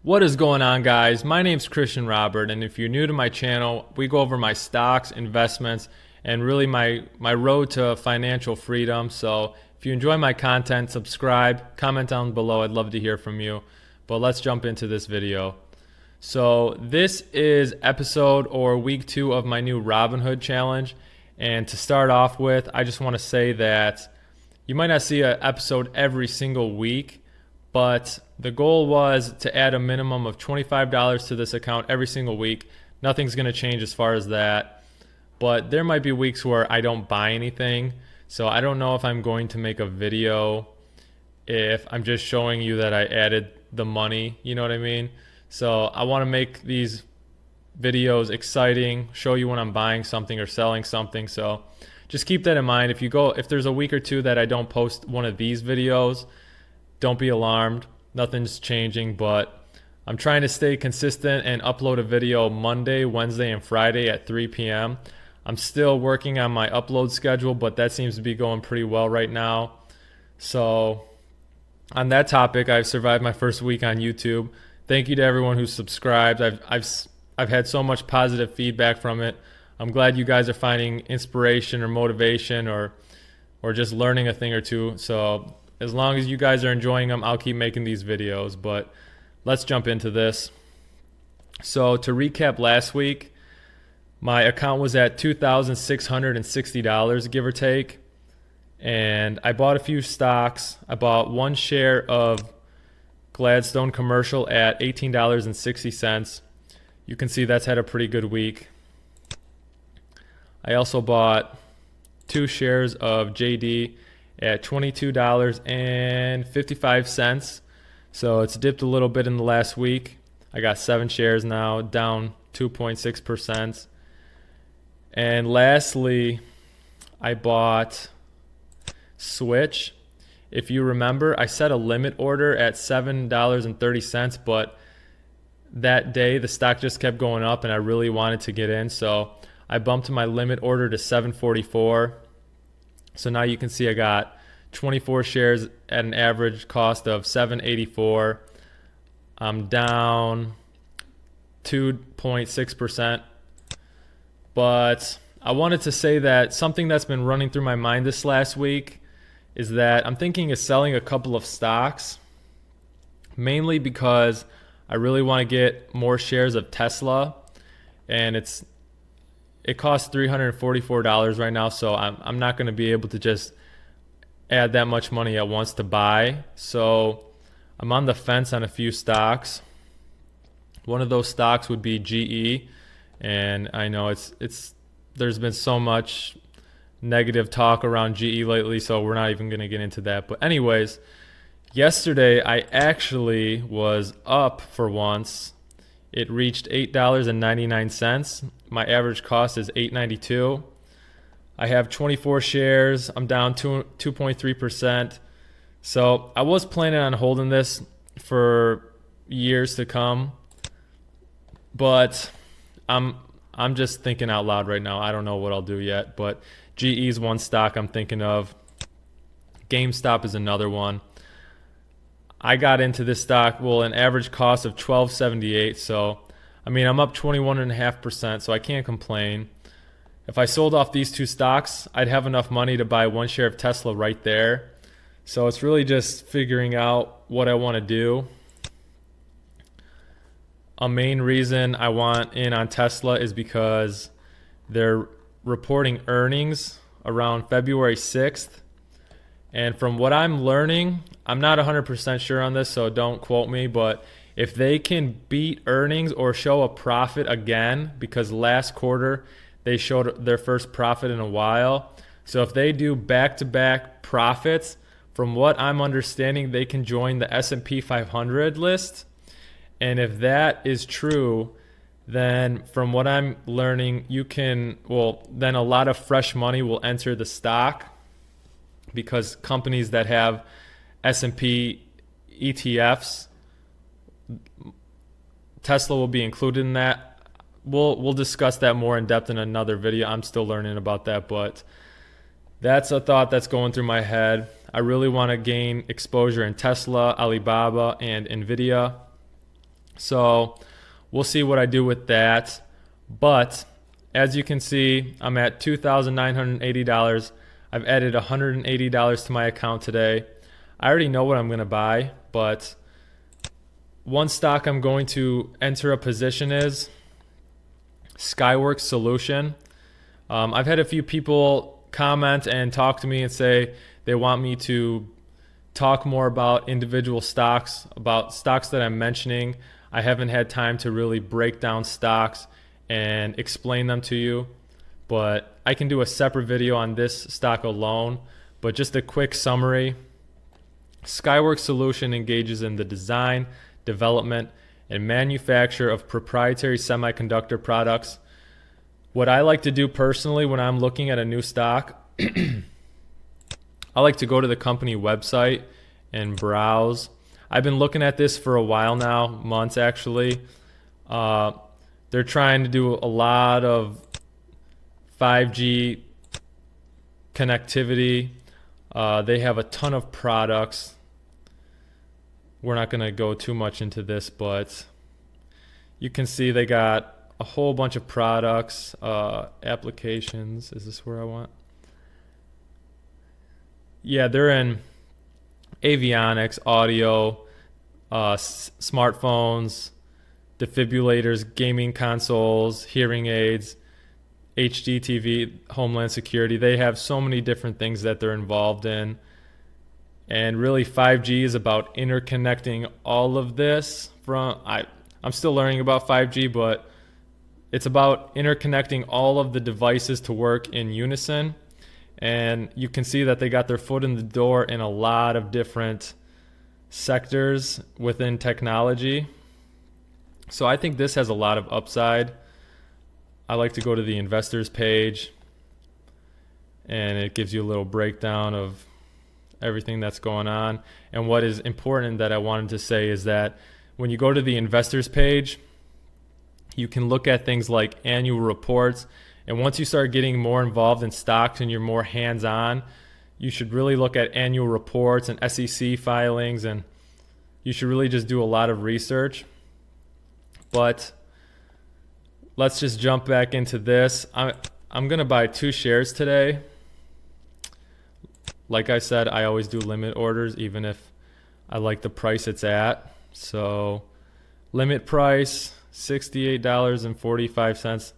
What is going on, guys? My name's Christian Robert, and if you're new to my channel, we go over my stocks, investments, and really my road to financial freedom. So if you enjoy my content, subscribe, comment down below. I'd love to hear from you. But let's jump into this video. So this is episode or week 2 of my new Robinhood challenge. And to start off with, I just want to say that you might not see an episode every single week, but the goal was to add a minimum of $25 to this account every single week. Nothing's going to change as far as that, but there might be weeks where I don't buy anything. So I don't know if I'm going to make a video if I'm just showing you that I added the money, you know what I mean? So I want to make these videos exciting, show you when I'm buying something or selling something. So just keep that in mind. If there's a week or two that I don't post one of these videos, don't be alarmed. Nothing's changing, but I'm trying to stay consistent and upload a video Monday, Wednesday, and Friday at 3 p.m. I'm still working on my upload schedule, but that seems to be going pretty well right now. So on that topic, I've survived my first week on YouTube. Thank you to everyone who's subscribed. I've had so much positive feedback from it. I'm glad you guys are finding inspiration or motivation or just learning a thing or two. So as long as you guys are enjoying them, I'll keep making these videos. But let's jump into this. So to recap last week, my account was at $2,660, give or take. And I bought a few stocks. I bought one share of Gladstone Commercial at $18.60. You can see that's had a pretty good week. I also bought 2 shares of JD at $22.55. So it's dipped a little bit in the last week. I got 7 shares now, down 2.6%. And lastly, I bought Switch. If you remember, I set a limit order at $7.30, but that day the stock just kept going up and I really wanted to get in, so I bumped my limit order to $7.44. So now you can see I got 24 shares at an average cost of $7.84. I'm down 2.6%. But I wanted to say that something that's been running through my mind this last week is that I'm thinking of selling a couple of stocks, mainly because I really want to get more shares of Tesla, and it costs $344 right now, so I'm not going to be able to just add that much money at once to buy. So I'm on the fence on a few stocks. One of those stocks would be GE, and I know there's been so much negative talk around GE lately, so we're not even going to get into that. But anyways, yesterday I actually was up for once. It reached $8.99. My average cost is $8.92. I have 24 shares. I'm down 2.3%. So I was planning on holding this for years to come, but I'm just thinking out loud right now. I don't know what I'll do yet, but GE is one stock I'm thinking of. GameStop is another one. I got into this stock, an average cost of $12.78. So, I mean, I'm up 21.5%, so I can't complain. If I sold off these 2 stocks, I'd have enough money to buy 1 share of Tesla right there. So it's really just figuring out what I want to do. A main reason I want in on Tesla is because they're reporting earnings around February 6th. And from what I'm learning, I'm not 100% sure on this, so don't quote me, but if they can beat earnings or show a profit again, because last quarter they showed their first profit in a while. So if they do back-to-back profits, from what I'm understanding, they can join the S&P 500 list. And if that is true, then from what I'm learning, then a lot of fresh money will enter the stock, because companies that have S&P ETFs, Tesla will be included in that. We'll discuss that more in depth in another video. I'm still learning about that, but that's a thought that's going through my head. I really want to gain exposure in Tesla, Alibaba, and Nvidia. So we'll see what I do with that. But as you can see, I'm at $2,980. I've added $180 to my account today. I already know what I'm going to buy, but one stock I'm going to enter a position is Skyworks Solution. I've had a few people comment and talk to me and say they want me to talk more about individual stocks, about stocks that I'm mentioning. I haven't had time to really break down stocks and explain them to you, but I can do a separate video on this stock alone. But just a quick summary: Skyworks Solution engages in the design, development, and manufacture of proprietary semiconductor products. What I like to do personally when I'm looking at a new stock, I like to go to the company website and browse. I've been looking at this for a while now, months actually. They're trying to do a lot of 5G connectivity. They have a ton of products. We're not going to go too much into this, but you can see they got a whole bunch of products, applications. Is this where I want? Yeah, they're in avionics, audio, smartphones, defibrillators, gaming consoles, hearing aids, HD TV, homeland security. They have so many different things that they're involved in. And really 5G is about interconnecting all of this. I'm still learning about 5G, but it's about interconnecting all of the devices to work in unison. And you can see that they got their foot in the door in a lot of different sectors within technology. So I think this has a lot of upside. I like to go to the investors page, and it gives you a little breakdown of everything that's going on. And what is important that I wanted to say is that when you go to the investors page, you can look at things like annual reports. And once you start getting more involved in stocks and you're more hands-on, you should really look at annual reports and SEC filings, and you should really just do a lot of research. But let's just jump back into this. I'm going to buy 2 shares today. Like I said, I always do limit orders, even if I like the price it's at. So limit price, $68.45.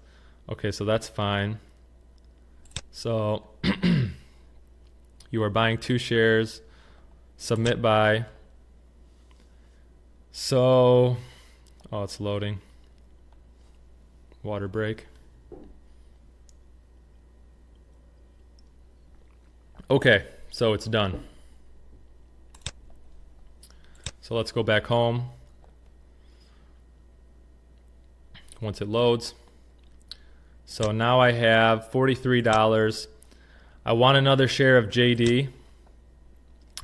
Okay, so that's fine. So you are buying 2 shares, submit buy. So, oh, it's loading. Water break. Okay, so it's done. So let's go back home. Once it loads. So now I have $43. I want another share of JD.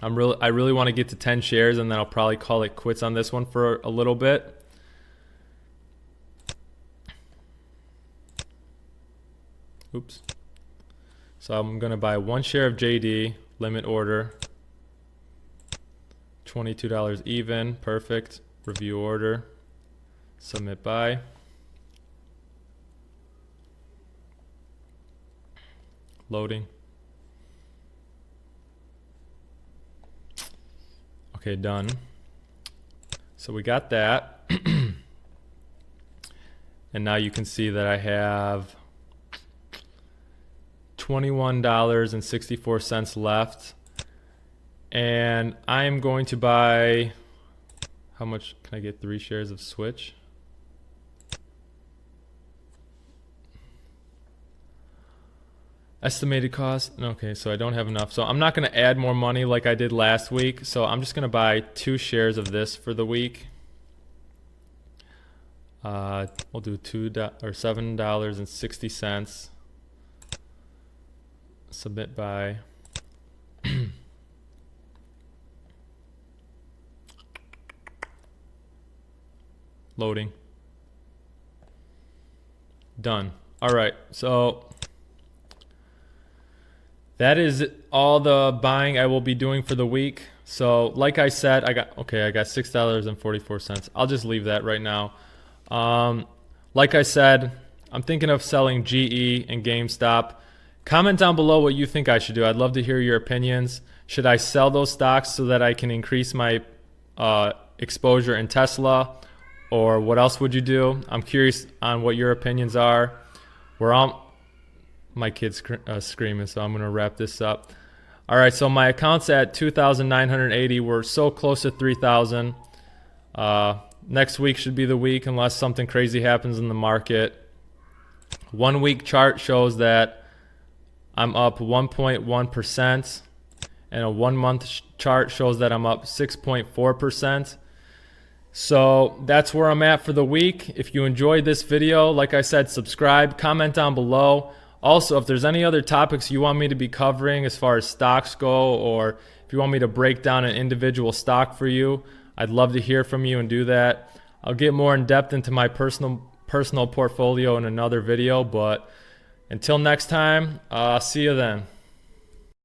I really want to get to 10 shares, and then I'll probably call it quits on this one for a little bit. Oops. So I'm going to buy 1 share of JD, limit order, $22 even, perfect. Review order, submit buy. Loading. Okay, done. So we got that. And now you can see that I have $21.64 left. And I am going to buy, how much can I get? 3 shares of Switch? Estimated cost. Okay, so I don't have enough. So I'm not going to add more money like I did last week. So I'm just going to buy 2 shares of this for the week. We'll do $7.60. Submit buy. Loading. Done. All right. So That is all the buying I will be doing for the week. So like I said, I got $6.44. I'll just leave that right now. Like I said, I'm thinking of selling GE and GameStop. Comment down below what you think I should do. I'd love to hear your opinions. Should I sell those stocks so that I can increase my exposure in Tesla? Or what else would you do? I'm curious on what your opinions are. My kid's screaming, so I'm going to wrap this up. All right, so my account's at 2,980. We're so close to 3,000. Next week should be the week unless something crazy happens in the market. 1 week chart shows that I'm up 1.1%, and a 1 month chart shows that I'm up 6.4%. So that's where I'm at for the week. If you enjoyed this video, like I said, subscribe, comment down below. Also, if there's any other topics you want me to be covering as far as stocks go, or if you want me to break down an individual stock for you, I'd love to hear from you and do that. I'll get more in depth into my personal portfolio in another video, but until next time, see you then.